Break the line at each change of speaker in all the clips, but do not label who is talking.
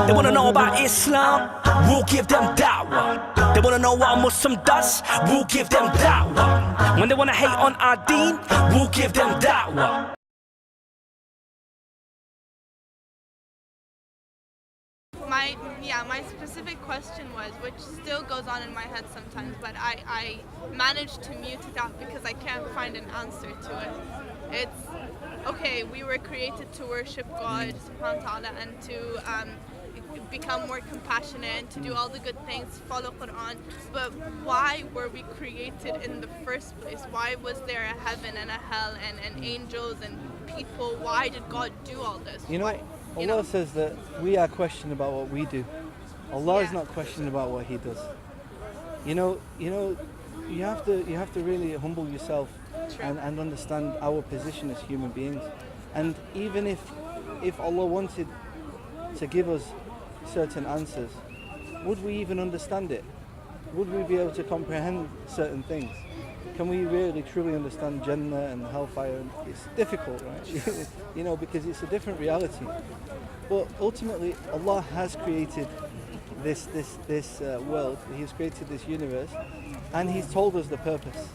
They wanna know about Islam, we'll give them da'wah. They wanna know what a Muslim does, we'll give them da'wah. When they wanna hate on our deen, we'll give them da'wah.
My specific question was, which still goes on in my head sometimes, but I managed to mute it out because I can't find an answer to it. It's, okay, we were created to worship God subhanahu wa ta'ala and to become more compassionate and to do all the good things, follow Quran, but why were we created in the first place? Why was there a heaven and a hell and angels and people? Why did God do all this?
Allah says that we are questioned about what we do. Allah is not questioned about what He does. You have to really humble yourself and understand our position as human beings. And even if Allah wanted to give us certain answers, would we even understand it? Would we be able to comprehend certain things? Can we really truly understand Jannah and Hellfire? It's difficult, right? Because it's a different reality. But ultimately, Allah has created this world. He has created this universe, and He's told us the purpose.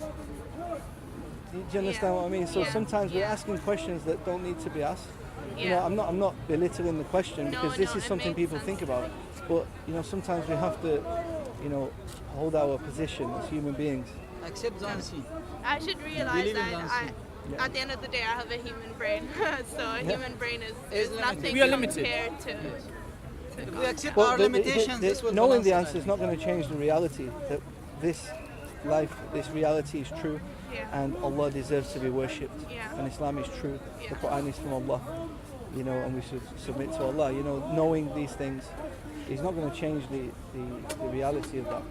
Do you understand what I mean? So sometimes we're asking questions that don't need to be asked. I'm not belittling the question because this is something people think about. But sometimes we have to, hold our position as human beings.
Accept the honesty.
I should realize that at the end of the day I have a human brain. So a human brain is nothing compared to
if we accept our limitations, this will
knowing the answer is not going to change the reality that this life, this reality is true, and Allah deserves to be worshipped, and Islam is true, the Quran is from Allah, and we should submit to Allah. Knowing these things is not going to change the reality of that.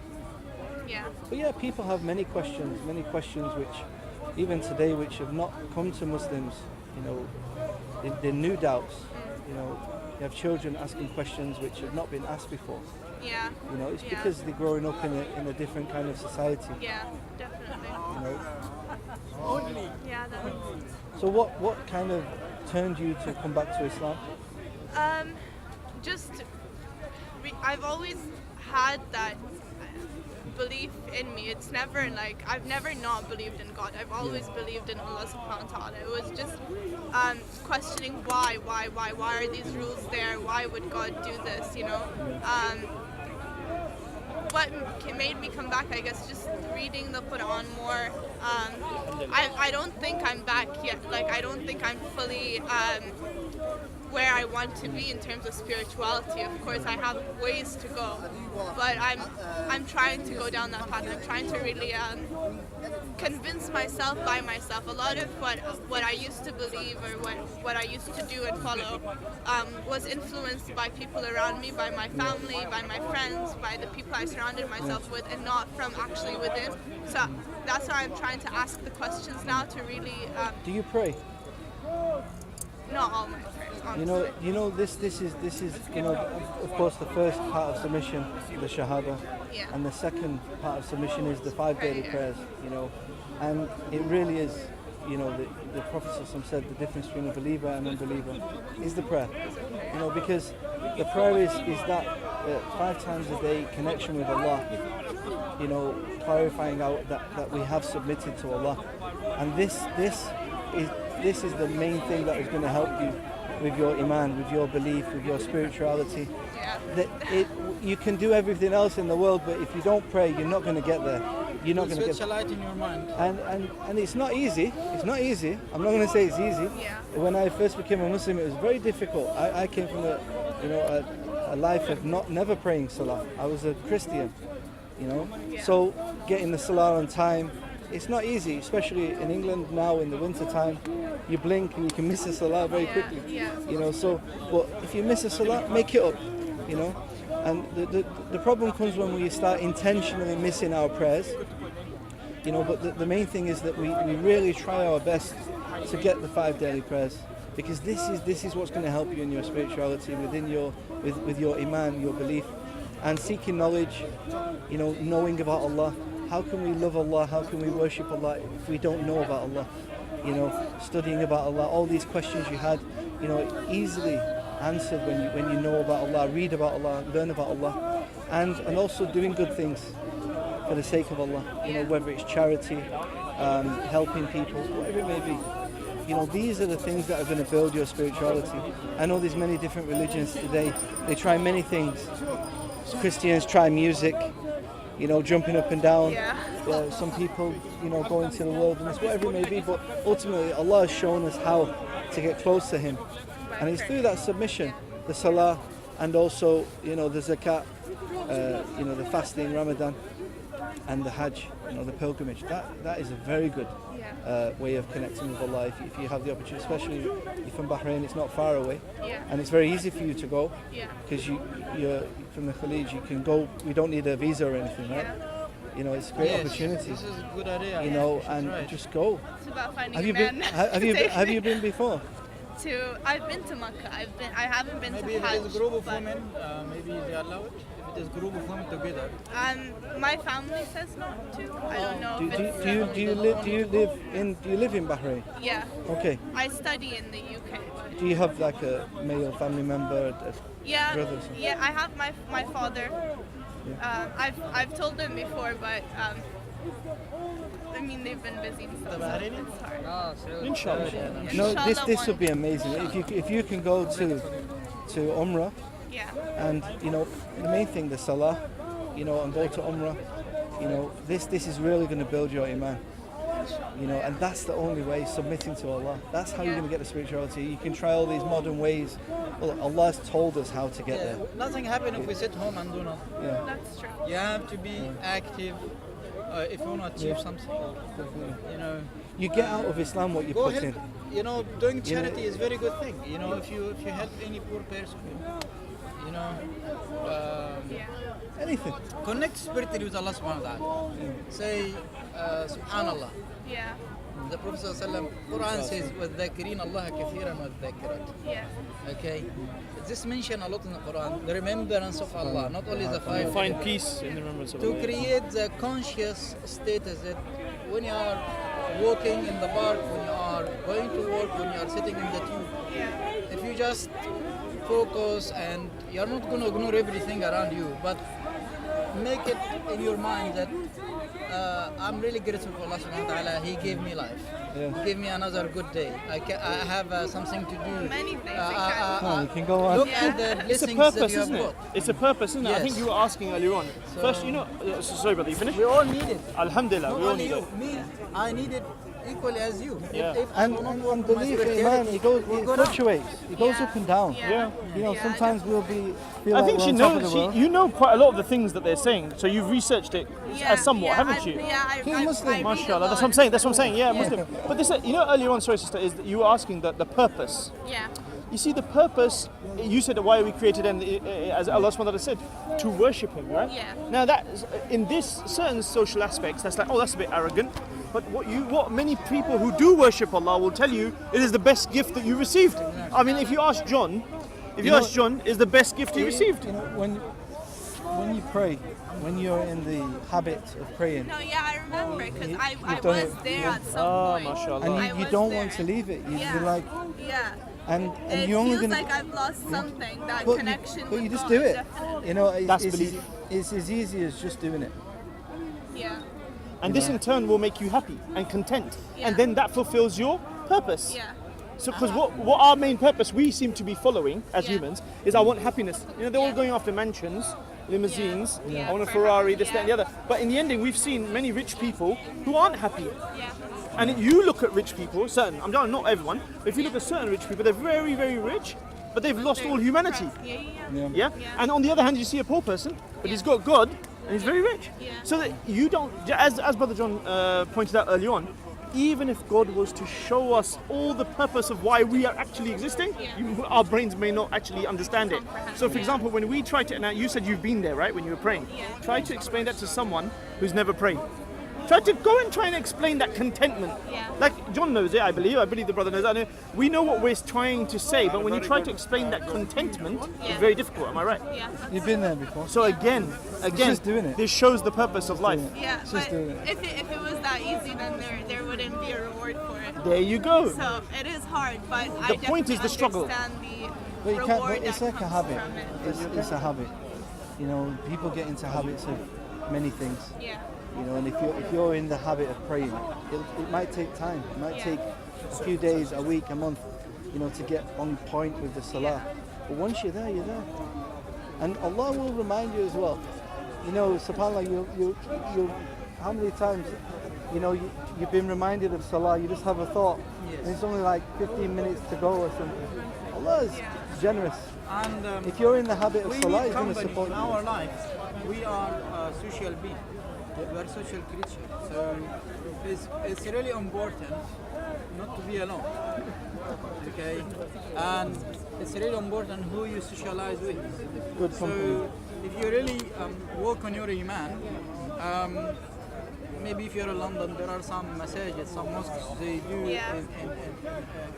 But people have many questions which even today which have not come to Muslims. They're new doubts. You have children asking questions which have not been asked before. It's because they're growing up in a different kind of society.
Yeah, definitely. That makes sense.
So what kind of turned you to come back to Islam?
I've always had that belief in me. It's never like I've never not believed in God. I've always believed in Allah subhanahu wa ta'ala. It was just questioning why are these rules there? Why would God do this? What made me come back, I guess, just reading the Quran more. I don't think I'm back yet. I don't think I'm fully where I want to be in terms of spirituality. Of course, I have ways to go, but I'm trying to go down that path. I'm trying to really convince myself by myself. A lot of what I used to believe or what I used to do and follow was influenced by people around me, by my family, by my friends, by the people I surrounded myself with, and not from actually within. So that's why I'm trying to ask the questions now to really.
Do you pray?
Not all my prayers. Honestly.
This is of course the first part of submission, the shahada, and the second part of submission is the 5 daily prayers. And it really is. The Prophet ﷺ said the difference between a believer and an unbeliever is the prayer. Because the prayer is that 5 times a day connection with Allah. Clarifying out that we have submitted to Allah, and this is the main thing that is going to help you with your iman, with your belief, with your spirituality. You can do everything else in the world, but if you don't pray, you're not going to get there. You're not going to get there.
Light in your mind.
And it's not easy. It's not easy. I'm not going to say it's easy. When I first became a Muslim, it was very difficult. I came from a life of never praying salah. I was a Christian, So getting the salah on time, it's not easy, especially in England now in the winter time. You blink and you can miss a salah very quickly. But if you miss a salah, make it up. And the problem comes when we start intentionally missing our prayers. But the main thing is that we really try our best to get the 5 daily prayers, because this is what's going to help you in your spirituality, within with your iman, your belief, and seeking knowledge. Knowing about Allah. How can we love Allah? How can we worship Allah if we don't know about Allah? Studying about Allah, all these questions you had, easily answered when you know about Allah, read about Allah, learn about Allah, and also doing good things for the sake of Allah. You know, whether it's charity, helping people, whatever it may be. You know, these are the things that are going to build your spirituality. I know there's many different religions today. They try many things. Christians try music, you know, jumping up and down. Some people, you know, go into the wilderness, whatever it may be. But ultimately, Allah has shown us how to get close to Him. And it's through that submission, the salah, and also, you know, the zakat, you know, the fasting, Ramadan, and the Hajj, you know, the pilgrimage. That is a very good way of connecting with Allah if you have the opportunity, especially if from Bahrain, it's not far away, and it's very easy for you to go because you're from the Khalij. You can go. We don't need a visa or anything, right? You know, it's a great opportunity.
This is a good idea.
You know, and just go.
It's about finding
Have you
a
been?
man.
Have you been before?
I've been to Makkah. I haven't been
Maybe
to
if
Hajj.
it is a group of
but,
women, maybe they allow it. If it is a group of women together.
My family says not to. I don't know.
Do you live in Bahrain?
Yeah.
Okay.
I study in the UK. But
Do you have like a male family member, a brother?
Yeah. I have my father. I've told them before, but I mean they've been busy, so it's hard.
Inshallah.
No,
Inshallah
this
one.
would be amazing if you can go to Umrah,
Yeah.
and you know the main thing, the salah, you know, and go to Umrah. You know, this is really going to build your iman. You know, and that's the only way, submitting to Allah. That's how you're going to get the spirituality. You can try all these modern ways. Well, Allah has told us how to get there.
Nothing happens if we sit home and do nothing.
Yeah.
That's true.
You have to be active if you want to achieve something. You know,
You get out of Islam what you
go
put
help.
in.
You know, doing charity is a very good thing. You know, if you help any poor person, you know,
Anything.
connect spiritually with Allah subhanahu wa ta'ala. Say subhanallah.
Yeah.
The Prophet ﷺ, Quran says وَالذَّاكِرِينَ اللَّهَ كَثِيرًا وَالذَّاكِرَاتِ.
Yeah.
Okay, this mentioned a lot in the Quran, the remembrance of Allah, not only the five.
Find peace in the remembrance of
To
Allah.
create the conscious status that when you are walking in the park, when you are going to work, when you are sitting in the tube,
Yeah.
if you just focus and you're not going to ignore everything around you, but make it in your mind that I'm really grateful for Allah subhanahu wa ta'ala. He gave me life.
Yeah.
He gave me another good day. I have something to do.
Many things.
You can go on.
Look at the
It's a
blessings
purpose,
that you have
isn't it?
got.
It's a purpose, isn't it? I think
Yes.
you were asking earlier on. First, you know, sorry brother, you finished?
We all need it.
Alhamdulillah,
Not
we all
only
need
you,
it.
me, I need it equally as you.
Yeah.
If I
And
do not work on my
believe it,
spirituality,
man, it
we'll go down.
fluctuates. It goes
Yeah.
up and down.
Yeah.
You know,
Yeah,
sometimes we'll feel
I
like
think
we're
she
on top of
knows.
the world.
You know quite a lot of the things that they're saying, so you've researched it somewhat, haven't you?
He's Muslim.
Mashallah, that's what I'm saying. That's what I'm saying. Yeah, Muslim. But this, you know, earlier on, sorry, sister, is that you were asking the purpose.
Yeah.
You see, the purpose. You said that why we created, and as Allah SWT said, to worship Him, right?
Yeah.
Now that in this certain social aspects, that's like, oh, that's a bit arrogant. But what many people who do worship Allah will tell you, it is the best gift that you received. I mean, if you ask John, is the best gift he received.
You know, when you pray, when you're in the habit of praying,
No, yeah, I remember because I
done
was
it,
there
yeah.
at some point.
mashallah.
and
I
you
was
don't want
there.
to leave it.
Yeah.
You're like,
Yeah.
and
It
you're only
feels
gonna.
like I've lost something, that
but
connection
but
with
you just
God,
do it.
definitely.
You know,
That's
it's
belief.
as easy as just doing it.
Yeah.
And this in turn will make you happy and content.
Yeah.
And then that fulfills your purpose.
Yeah.
So, because what our main purpose we seem to be following as
Yeah.
humans is I want happiness. You know, they're all
Yeah.
going after mansions, limousines,
Yeah.
I want a
For
Ferrari,
happy,
this, that, and the
yeah.
other. But in the ending, we've seen many rich people who aren't happy.
Yeah.
And you look at rich people, certain, I'm not everyone, but if you look at certain rich people, they're very, very rich, but they've lost all humanity.
Yeah.
Yeah? And on the other hand, you see a poor person, but he's got God and he's very rich.
Yeah.
So that you don't, as Brother John pointed out early on, even if God was to show us all the purpose of why we are actually existing, our brains may not actually understand it. So, for example, when we try to, now you said you've been there, right, when you were praying. Try to explain that to someone who's never prayed. Try and explain that contentment.
Yeah.
Like John knows it, I believe the brother knows it. We know what we're trying to say, but when you try to explain that contentment, it's very difficult, am I right?
Yeah.
You've been there before.
So again,
just doing it.
this shows the purpose of life.
Yeah,
Just
but
doing it.
if it was that easy, then there wouldn't be a reward for it.
There you go.
So it is hard, but I
The point is
definitely
the struggle.
understand
But you can't.
reward
But it's
that
like a
comes
habit.
from it.
It's a habit. You know, people get into habits of many things.
Yeah.
You know, and if you're in the habit of praying, it might take time. It might
Yeah.
take a few days, a week, a month, you know, to get on point with the salah.
Yeah.
But once you're there, you're there. And Allah will remind you as well. You know, subhanAllah, you how many times, you know, you've been reminded of salah, you just have a thought, and it's only like 15 minutes to go or something. Allah is generous.
And
If you're in the habit of
we
salah,
need
He's going to
company
support
in
you.
our lives. We are social beings. We are social creatures. So it's really important not to be alone. Okay? And it's really important who you socialize with.
Good company.
So if you really work on your iman, maybe if you're in London, there are some massages, some mosques, they do
Yeah.
in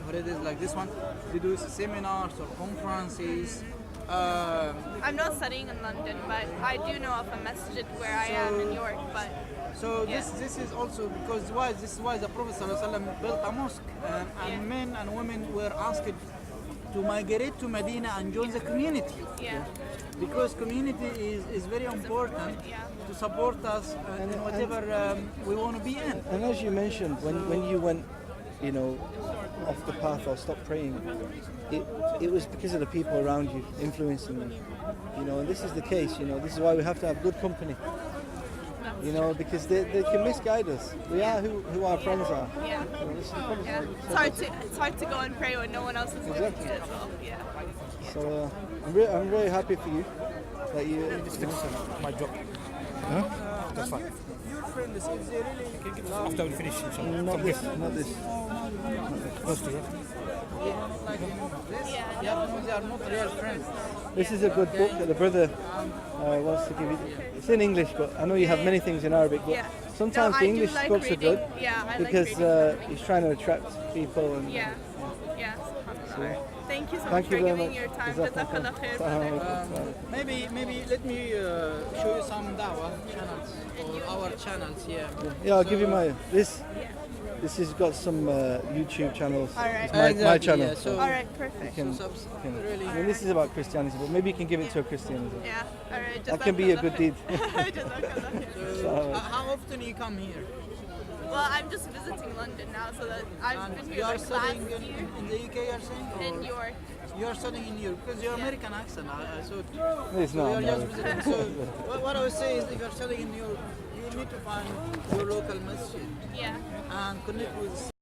what it is like this one, they do seminars or conferences.
I'm not studying in London, but I do know of a masjid where I am in York. But
So
Yeah.
this is also because why this is why the Prophet ﷺ built a mosque, and men and women were asked to migrate to Medina and join the community,
yeah,
because community is very important
yeah.
to support us in whatever we want to be in.
And as you mentioned, when you went, you know, off the path or stopped praying, it was because of the people around you influencing you. You know, and this is the case. You know, this is why we have to have good company. You know, because they can misguide us. We are who our friends are.
Yeah.
You know, this is the company.
Yeah. It's hard to go and pray when no one else is looking
Exactly.
to as well. Yeah.
So I'm really happy for you that you.
My job.
That's fine. Your friends, if they really love
After we finish, inshallah.
Not this, not this.
Close to you.
like this,
Yeah.
you have to know they are not real friends.
This is a good book that the brother wants to give you. It's in English, but I know you have many things in Arabic. But
Yeah.
sometimes
No,
the
I do
English
like
books are good
reading. Yeah, I
because
like reading.
he's trying to attract people. And
Yeah. Yeah. SubhanAllah. Thank you so
Thank
much
you
for
very
giving
much.
your time.
Jazakallah.
Jazakallah khair.
Assalamu
brother.
alaikum.
Maybe let me show you some dawah channels or our channels here.
Yeah, I'll give you my this. This has got some YouTube channels.
All right.
It's my
Exactly,
channel.
yeah, so-
All right. Perfect.
can-
Really.
I mean, this is about Christianity, but maybe you can give it to a Christian as well.
Yeah. All right.
That can be a good deed.
Jazakallah khair.
How often you come here?
Well, I'm just visiting London now, so that I've
And
been
you
here
are
like last
studying
year
in the UK, you're saying? Or
in York.
you are studying in Europe because your American accent. So
It's
so
not
you are just
American.
visiting. So what I would say is, if you're studying in Europe, you need to find your local masjid
Yeah.
and connect with